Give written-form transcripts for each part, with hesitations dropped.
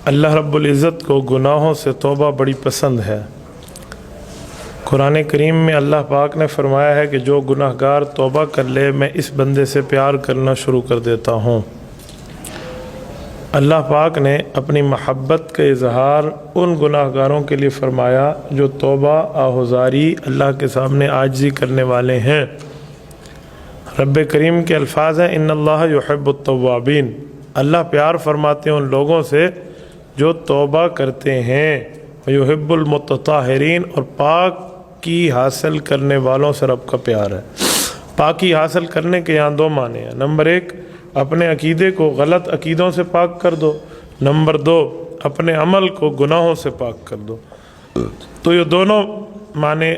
اللہ رب العزت کو گناہوں سے توبہ بڑی پسند ہے۔ قرآن کریم میں اللہ پاک نے فرمایا ہے کہ جو گناہ گار توبہ کر لے میں اس بندے سے پیار کرنا شروع کر دیتا ہوں۔ اللہ پاک نے اپنی محبت کا اظہار ان گناہ گاروں کے لیے فرمایا جو توبہ آہوزاری اللہ کے سامنے عاجزی کرنے والے ہیں۔ رب کریم کے الفاظ ہیں ان اللہ یحب التوابین، اللہ پیار فرماتے ہیں ان لوگوں سے جو توبہ کرتے ہیں، یحب المتطہرین، اور پاکی حاصل کرنے والوں سے رب کا پیار ہے۔ پاکی حاصل کرنے کے یہاں دو معنی ہیں۔ نمبر ایک، اپنے عقیدے کو غلط عقیدوں سے پاک کر دو۔ نمبر دو، اپنے عمل کو گناہوں سے پاک کر دو۔ تو یہ دونوں معنی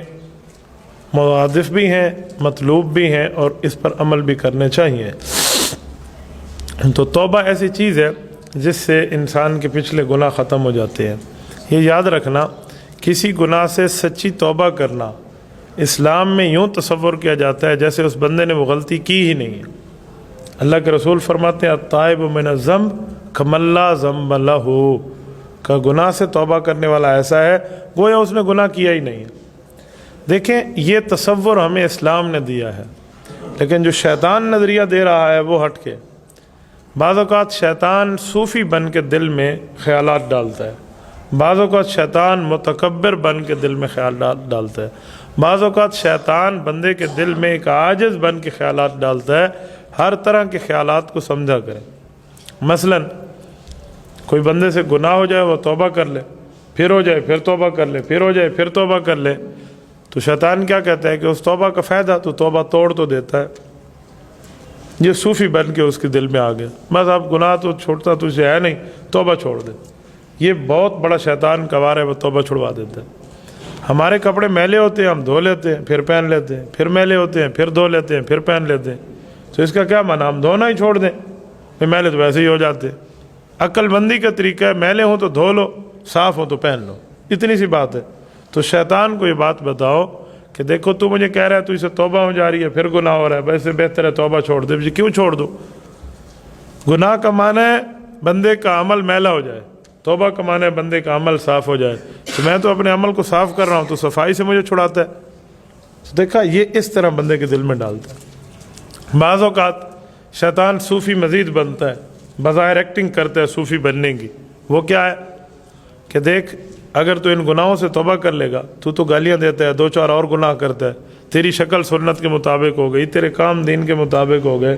مرادف بھی ہیں، مطلوب بھی ہیں، اور اس پر عمل بھی کرنے چاہیے۔ تو توبہ ایسی چیز ہے جس سے انسان کے پچھلے گناہ ختم ہو جاتے ہیں۔ یہ یاد رکھنا، کسی گناہ سے سچی توبہ کرنا اسلام میں یوں تصور کیا جاتا ہے جیسے اس بندے نے وہ غلطی کی ہی نہیں ہے۔ اللہ کے رسول فرماتے ہیں التائب من الذنب کمن لا ذنب لہ، کہ گناہ سے توبہ کرنے والا ایسا ہے گویا اس نے گناہ کیا ہی نہیں ہے۔ دیکھیں، یہ تصور ہمیں اسلام نے دیا ہے، لیکن جو شیطان نظریہ دے رہا ہے وہ ہٹ کے۔ بعض اوقات شیطان صوفی بن کے دل میں خیالات ڈالتا ہے، بعض اوقات شیطان متکبر بن کے دل میں خیالات ڈالتا ہے، بعض اوقات شیطان بندے کے دل میں ایک عاجز بن کے خیالات ڈالتا ہے۔ ہر طرح کے خیالات کو سمجھا کریں۔ مثلا کوئی بندے سے گناہ ہو جائے، وہ توبہ کر لے، پھر ہو جائے پھر توبہ کر لے، پھر ہو جائے پھر توبہ کر لے، تو شیطان کیا کہتا ہے کہ اس توبہ کا فائدہ تو توبہ توڑ تو دیتا ہے۔ یہ صوفی بن کے اس کے دل میں آ گیا، بس اب گناہ تو چھوڑتا تجھے ہے نہیں، توبہ چھوڑ دے۔ یہ بہت بڑا شیطان کا وار ہے، وہ توبہ چھڑوا دیتا ہے۔ ہمارے کپڑے میلے ہوتے ہیں، ہم دھو لیتے ہیں پھر پہن لیتے ہیں، پھر میلے ہوتے ہیں پھر دھو لیتے ہیں پھر پہن لیتے ہیں، تو اس کا کیا معنی؟ ہم دھونا ہی چھوڑ دیں، میلے تو ویسے ہی ہو جاتے۔ عقل بندی کا طریقہ ہے میلے ہوں تو دھو لو، صاف ہوں تو پہن لو، اتنی سی بات ہے۔ تو شیطان کو یہ بات بتاؤ کہ دیکھو تو مجھے کہہ رہا ہے تو اسے توبہ ہو جا رہی ہے، پھر گناہ ہو رہا ہے، ویسے بہتر ہے توبہ چھوڑ دے۔ کیوں چھوڑ دو؟ گناہ کا معنی ہے بندے کا عمل میلا ہو جائے، توبہ کا معنی ہے بندے کا عمل صاف ہو جائے۔ تو میں تو اپنے عمل کو صاف کر رہا ہوں، تو صفائی سے مجھے چھڑاتا ہے۔ دیکھا، یہ اس طرح بندے کے دل میں ڈالتا ہے۔ بعض اوقات شیطان صوفی مزید بنتا ہے، بظاہر ایکٹنگ کرتا ہے صوفی بننے کی۔ وہ کیا ہے کہ دیکھ، اگر تو ان گناہوں سے توبہ کر لے گا، تو گالیاں دیتا ہے، دو چار اور گناہ کرتا ہے، تیری شکل سنت کے مطابق ہو گئی، تیرے کام دین کے مطابق ہو گئے،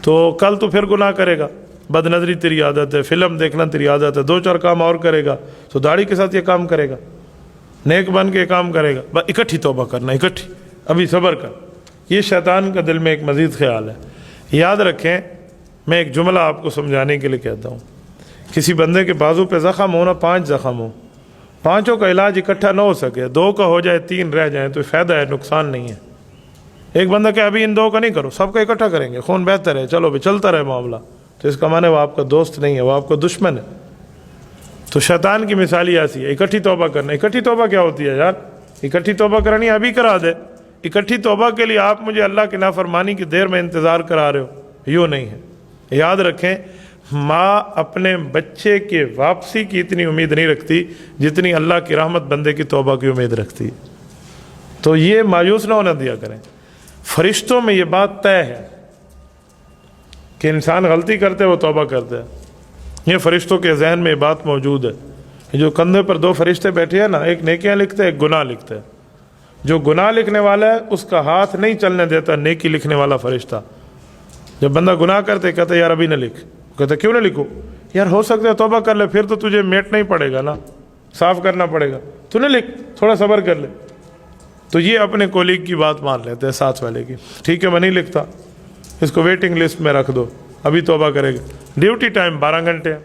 تو کل تو پھر گناہ کرے گا۔ بد نظری تیری عادت ہے، فلم دیکھنا تیری عادت ہے، دو چار کام اور کرے گا تو داڑھی کے ساتھ یہ کام کرے گا، نیک بن کے کام کرے گا، بس اکٹھی توبہ کرنا، اکٹھی، ابھی صبر کر۔ یہ شیطان کا دل میں ایک مزید خیال ہے۔ یاد رکھیں، میں ایک جملہ آپ کو سمجھانے کے لیے کہتا ہوں۔ کسی بندے کے بازو پہ زخم ہونا، 5 زخم ہو، 5 کا علاج اکٹھا نہ ہو سکے، 2 کا ہو جائے، 3 رہ جائیں، تو فائدہ ہے، نقصان نہیں ہے۔ ایک بندہ کہ ابھی ان 2 کا نہیں کرو، سب کا اکٹھا کریں گے، خون بہتر ہے، چلو بھی چلتا رہے معاملہ، تو اس کا معنی وہ آپ کا دوست نہیں ہے، وہ آپ کا دشمن ہے۔ تو شیطان کی مثال ہی ایسی ہے، اکٹھی توبہ کرنا۔ اکٹھی توبہ کیا ہوتی ہے یار؟ اکٹھی توبہ کرنی ابھی کرا دے۔ اکٹھی توبہ کے لیے آپ مجھے اللہ کی نافرمانی کی دیر میں انتظار کرا رہے ہو، یوں نہیں ہے۔ یاد رکھیں، ماں اپنے بچے کے واپسی کی اتنی امید نہیں رکھتی جتنی اللہ کی رحمت بندے کی توبہ کی امید رکھتی ہے۔ تو یہ مایوس نہ ہونا دیا کریں۔ فرشتوں میں یہ بات طے ہے کہ انسان غلطی کرتے وہ توبہ کرتا ہے۔ یہ فرشتوں کے ذہن میں یہ بات موجود ہے۔ جو کندھے پر 2 فرشتے بیٹھے ہیں نا، ایک نیکیاں لکھتے ہیں، ایک گناہ لکھتے ہیں۔ جو گناہ لکھنے والا ہے اس کا ہاتھ نہیں چلنے دیتا نیکی لکھنے والا فرشتہ۔ جب بندہ گناہ کرتے کہتا ہے یار ابھی نہ لکھ، کہتا ہے کیوں نہ لکھو؟ یار ہو سکتا ہے توبہ کر لے، پھر تو تجھے میٹ نہیں پڑے گا نا، صاف کرنا پڑے گا، تو نہ لکھ، تھوڑا صبر کر لے۔ تو یہ اپنے کولیگ کی بات مان لیتے ہیں، ساتھ والے کی، ٹھیک ہے میں نہیں لکھتا، اس کو ویٹنگ لسٹ میں رکھ دو، ابھی توبہ کرے گا۔ ڈیوٹی ٹائم 12 گھنٹے ہیں،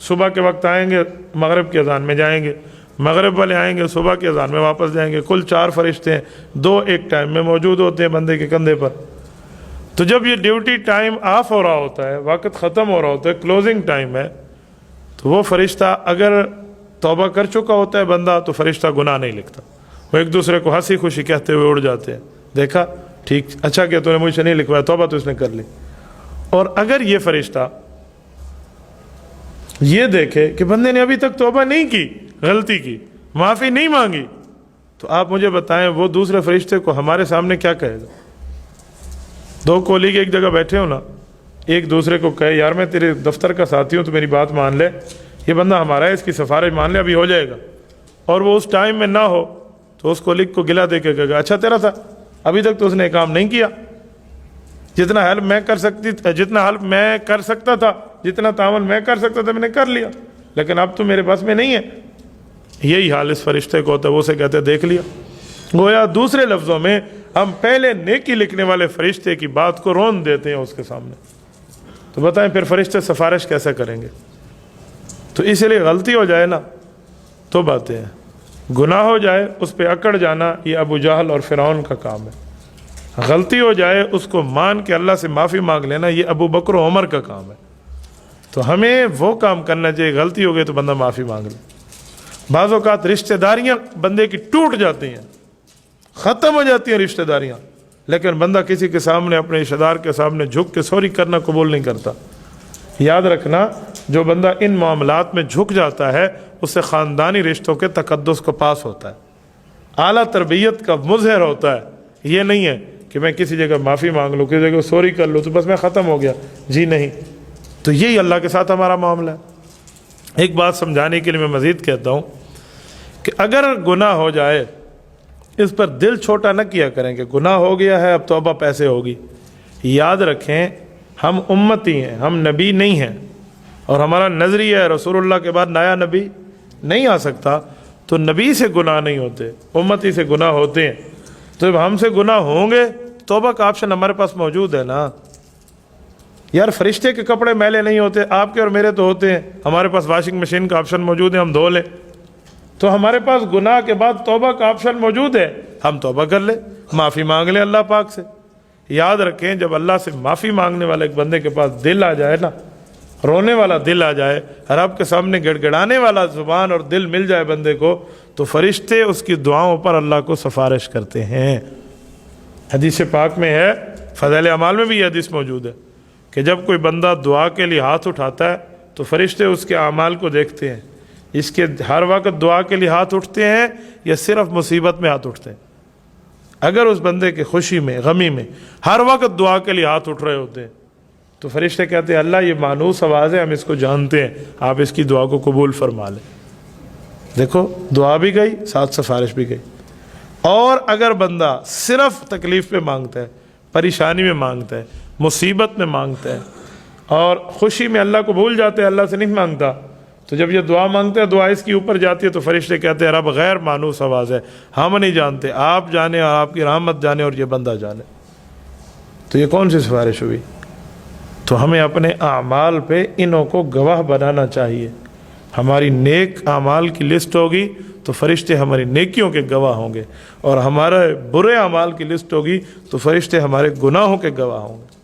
صبح کے وقت آئیں گے، مغرب کی اذان میں جائیں گے، مغرب والے آئیں گے، صبح کی اذان میں واپس جائیں گے۔ کل 4 فرشتے ہیں، 2 ایک ٹائم میں موجود ہوتے ہیں بندے کے کندھے پر۔ تو جب یہ ڈیوٹی ٹائم آف ہو رہا ہوتا ہے، وقت ختم ہو رہا ہوتا ہے، کلوزنگ ٹائم ہے، تو وہ فرشتہ اگر توبہ کر چکا ہوتا ہے بندہ، تو فرشتہ گناہ نہیں لکھتا، وہ ایک دوسرے کو ہنسی خوشی کہتے ہوئے اڑ جاتے ہیں، دیکھا ٹھیک، اچھا کیا تو نے مجھ سے نہیں لکھوایا، توبہ تو اس نے کر لی۔ اور اگر یہ فرشتہ یہ دیکھے کہ بندے نے ابھی تک توبہ نہیں کی، غلطی کی، معافی نہیں مانگی، تو آپ مجھے بتائیں وہ دوسرے فرشتے کو ہمارے سامنے کیا کہے گا؟ دو کولیگ ایک جگہ بیٹھے ہو نا، ایک دوسرے کو کہے یار میں تیرے دفتر کا ساتھی ہوں تو میری بات مان لے، یہ بندہ ہمارا ہے، اس کی سفارش مان لے، ابھی ہو جائے گا، اور وہ اس ٹائم میں نہ ہو تو اس کولیگ کو گلا دے کے کہے گا اچھا تیرا تھا، ابھی تک تو اس نے کام نہیں کیا، جتنا ہیلپ میں کر سکتا تھا، جتنا تعاون میں کر سکتا تھا میں نے کر لیا، لیکن اب تو میرے پاس میں نہیں ہے۔ یہی حال اس فرشتے کو ہوتا ہے، وہ اسے کہتے دیکھ لیا۔ گویا دوسرے لفظوں میں ہم پہلے نیکی لکھنے والے فرشتے کی بات کو رون دیتے ہیں اس کے سامنے، تو بتائیں پھر فرشتے سفارش کیسے کریں گے؟ تو اس لیے غلطی ہو جائے نا تو باتیں ہیں، گناہ ہو جائے اس پہ اکڑ جانا یہ ابو جہل اور فرعون کا کام ہے، غلطی ہو جائے اس کو مان کے اللہ سے معافی مانگ لینا یہ ابو بکر و عمر کا کام ہے۔ تو ہمیں وہ کام کرنا چاہیے، غلطی ہو گئی تو بندہ معافی مانگ لے۔ بعض اوقات رشتہ داریاں بندے کی ٹوٹ جاتی ہیں، ختم ہو جاتی ہیں رشتہ داریاں، لیکن بندہ کسی کے سامنے، اپنے رشتہ دار کے سامنے جھک کے سوری کرنا قبول نہیں کرتا۔ یاد رکھنا جو بندہ ان معاملات میں جھک جاتا ہے اس سے خاندانی رشتوں کے تقدس کو پاس ہوتا ہے، اعلیٰ تربیت کا مظہر ہوتا ہے۔ یہ نہیں ہے کہ میں کسی جگہ معافی مانگ لوں، کسی جگہ سوری کر لوں تو بس میں ختم ہو گیا، جی نہیں۔ تو یہی اللہ کے ساتھ ہمارا معاملہ ہے۔ ایک بات سمجھانے کے لیے میں مزید کہتا ہوں کہ اگر گناہ ہو جائے اس پر دل چھوٹا نہ کیا کریں کہ گناہ ہو گیا ہے اب توبہ پیسے ہوگی۔ یاد رکھیں ہم امتی ہیں، ہم نبی نہیں ہیں، اور ہمارا نظریہ ہے رسول اللہ کے بعد نیا نبی نہیں آ سکتا، تو نبی سے گناہ نہیں ہوتے، امتی سے گناہ ہوتے ہیں۔ تو جب ہم سے گناہ ہوں گے توبہ کا آپشن ہمارے پاس موجود ہے نا۔ یار فرشتے کے کپڑے میلے نہیں ہوتے، آپ کے اور میرے تو ہوتے ہیں، ہمارے پاس واشنگ مشین کا آپشن موجود ہے، ہم دھو لیں۔ تو ہمارے پاس گناہ کے بعد توبہ کا آپشن موجود ہے، ہم توبہ کر لیں، معافی مانگ لیں اللہ پاک سے۔ یاد رکھیں جب اللہ سے معافی مانگنے والے ایک بندے کے پاس دل آ جائے نا، رونے والا دل آ جائے، رب کے سامنے گڑ گڑانے والا زبان اور دل مل جائے بندے کو، تو فرشتے اس کی دعاؤں پر اللہ کو سفارش کرتے ہیں۔ حدیث پاک میں ہے، فضائل اعمال میں بھی یہ حدیث موجود ہے کہ جب کوئی بندہ دعا کے لیے ہاتھ اٹھاتا ہے تو فرشتے اس کے اعمال کو دیکھتے ہیں، اس کے ہر وقت دعا کے لیے ہاتھ اٹھتے ہیں یا صرف مصیبت میں ہاتھ اٹھتے ہیں۔ اگر اس بندے کے خوشی میں، غمی میں ہر وقت دعا کے لیے ہاتھ اٹھ رہے ہوتے ہیں تو فرشتے کہتے ہیں اللہ یہ مانوس آواز ہے، ہم اس کو جانتے ہیں، آپ اس کی دعا کو قبول فرما لیں۔ دیکھو دعا بھی گئی ساتھ سفارش بھی گئی۔ اور اگر بندہ صرف تکلیف پہ مانگتا ہے، پریشانی میں مانگتا ہے، مصیبت میں مانگتا ہے، اور خوشی میں اللہ کو بھول جاتے ہیں، اللہ سے نہیں مانگتا، تو جب یہ دعا مانگتا ہے دعا اس کی اوپر جاتی ہے تو فرشتے کہتے ہیں رب غیر مانوس آواز ہے، ہم نہیں جانتے، آپ جانے اور آپ کی رحمت جانے اور یہ بندہ جانے۔ تو یہ کون سی سفارش ہوئی؟ تو ہمیں اپنے اعمال پہ انہوں کو گواہ بنانا چاہیے۔ ہماری نیک اعمال کی لسٹ ہوگی تو فرشتے ہماری نیکیوں کے گواہ ہوں گے، اور ہمارے برے اعمال کی لسٹ ہوگی تو فرشتے ہمارے گناہوں کے گواہ ہوں گے۔